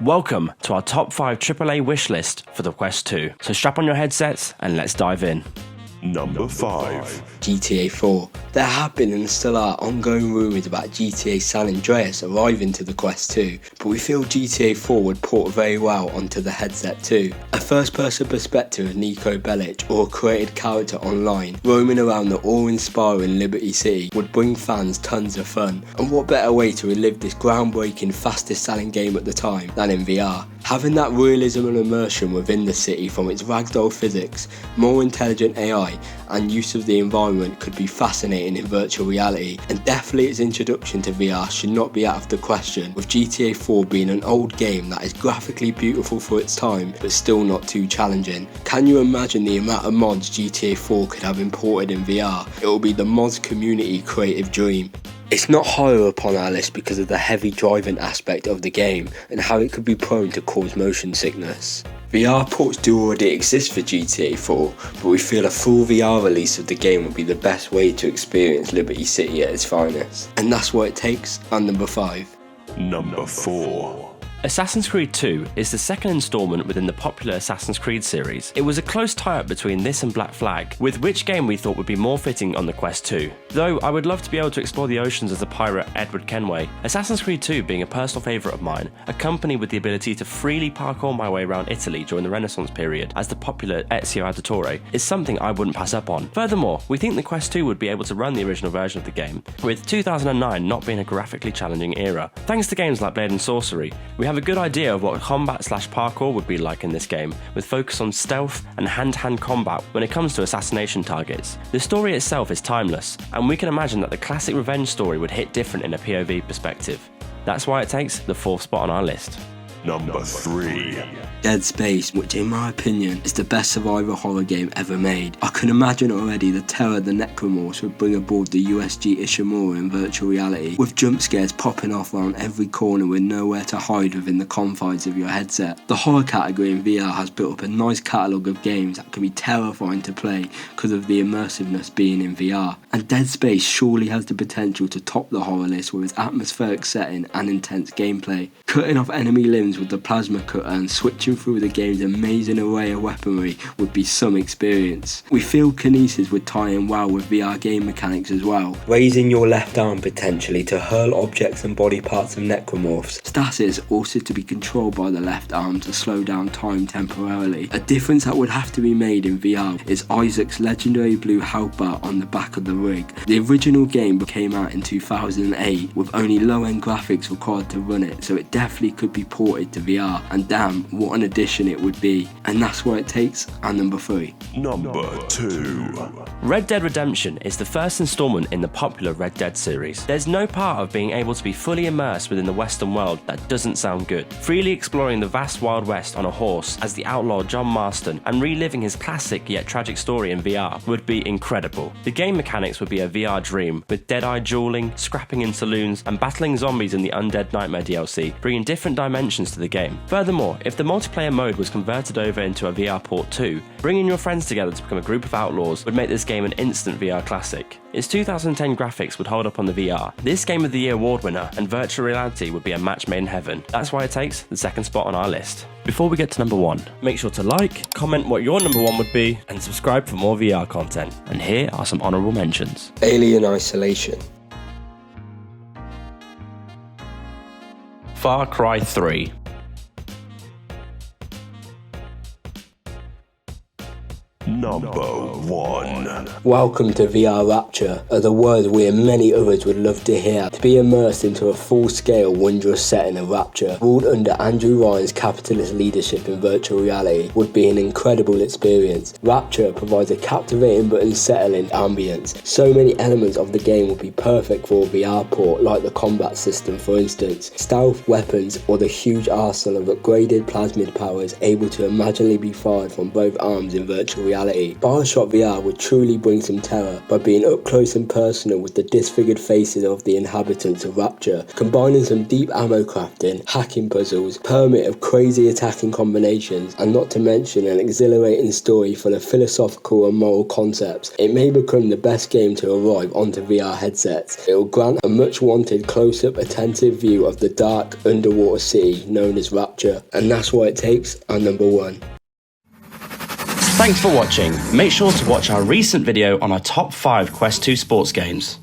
Welcome to our top 5 AAA wishlist for the Quest 2. So strap on your headsets and let's dive in. Number 5. GTA 4. There have been and still are ongoing rumours about GTA San Andreas arriving to the Quest 2, but we feel GTA 4 would port very well onto the headset too. A first-person perspective of Niko Bellic or a created character online roaming around the awe-inspiring Liberty City would bring fans tons of fun, and what better way to relive this groundbreaking, fastest-selling game at the time than in VR. Having that realism and immersion within the city from its ragdoll physics, more intelligent AI, and use of the environment could be fascinating in virtual reality, and definitely its introduction to VR should not be out of the question, with GTA 4 being an old game that is graphically beautiful for its time, but still not too challenging. Can you imagine the amount of mods GTA 4 could have imported in VR? It will be the mods community creative dream. It's not higher upon our list because of the heavy driving aspect of the game and how it could be prone to cause motion sickness. VR ports do already exist for GTA 4, but we feel a full VR release of the game would be the best way to experience Liberty City at its finest. And that's what it takes on number 5. Number 4. Assassin's Creed 2 is the second installment within the popular Assassin's Creed series. It was a close tie-up between this and Black Flag, with which game we thought would be more fitting on the Quest 2. Though I would love to be able to explore the oceans as the pirate Edward Kenway, Assassin's Creed 2 being a personal favourite of mine, accompanied with the ability to freely parkour my way around Italy during the Renaissance period as the popular Ezio Auditore, is something I wouldn't pass up on. Furthermore, we think the Quest 2 would be able to run the original version of the game, with 2009 not being a graphically challenging era. Thanks to games like Blade&Sorcery, we have a good idea of what combat/parkour would be like in this game, with focus on stealth and hand-to-hand combat when it comes to assassination targets. The story itself is timeless, and we can imagine that the classic revenge story would hit different in a POV perspective. That's why it takes the 4th spot on our list. Number 3. Dead Space, which in my opinion is the best survival horror game ever made. I can imagine already the terror the Necromorphs would bring aboard the USG Ishimura in virtual reality, with jump scares popping off around every corner with nowhere to hide within the confines of your headset. The horror category in VR has built up a nice catalogue of games that can be terrifying to play because of the immersiveness being in VR, and Dead Space surely has the potential to top the horror list with its atmospheric setting and intense gameplay. Cutting off enemy limbs with the plasma cutter and switching through the game's amazing array of weaponry would be some experience. We feel Kinesis would tie in well with VR game mechanics as well, raising your left arm potentially to hurl objects and body parts of necromorphs. Stasis also to be controlled by the left arm to slow down time temporarily. A difference that would have to be made in VR is Isaac's legendary blue health bar on the back of the rig. The original game came out in 2008 with only low-end graphics required to run it, so it definitely could be ported to VR, and damn, what an addition it would be. And that's what it takes on number 3. Number 2. Red Dead Redemption is the first installment in the popular Red Dead series. There's no part of being able to be fully immersed within the Western world that doesn't sound good. Freely exploring the vast Wild West on a horse as the outlaw John Marston and reliving his classic yet tragic story in VR would be incredible. The game mechanics would be a VR dream, with dead-eye dueling, scrapping in saloons, and battling zombies in the Undead Nightmare DLC, bringing different dimensions to the game. Furthermore, if the multiplayer mode was converted over into a VR port too, bringing your friends together to become a group of outlaws would make this game an instant VR classic. Its 2010 graphics would hold up on the VR. This Game of the Year award winner and virtual reality would be a match made in heaven. That's why it takes the 2nd spot on our list. Before we get to number 1, make sure to like, comment what your number 1 would be, and subscribe for more VR content. And here are some honourable mentions. Alien Isolation. Far Cry 3. Number 1. Welcome to VR Rapture, are the words we and many others would love to hear. To be immersed into a full-scale, wondrous setting of Rapture, ruled under Andrew Ryan's capitalist leadership in virtual reality, would be an incredible experience. Rapture provides a captivating but unsettling ambience. So many elements of the game would be perfect for a VR port, like the combat system for instance, stealth, weapons, or the huge arsenal of upgraded plasmid powers able to imaginably be fired from both arms in virtual reality. quality, Bioshock VR would truly bring some terror by being up close and personal with the disfigured faces of the inhabitants of Rapture, combining some deep ammo crafting, hacking puzzles, permit of crazy attacking combinations, and not to mention an exhilarating story full of philosophical and moral concepts. It may become the best game to arrive onto VR headsets. It will grant a much wanted close-up attentive view of the dark underwater city known as Rapture, and that's why it takes our number 1. Thanks for watching. Make sure to watch our recent video on our top 5 Quest 2 sports games.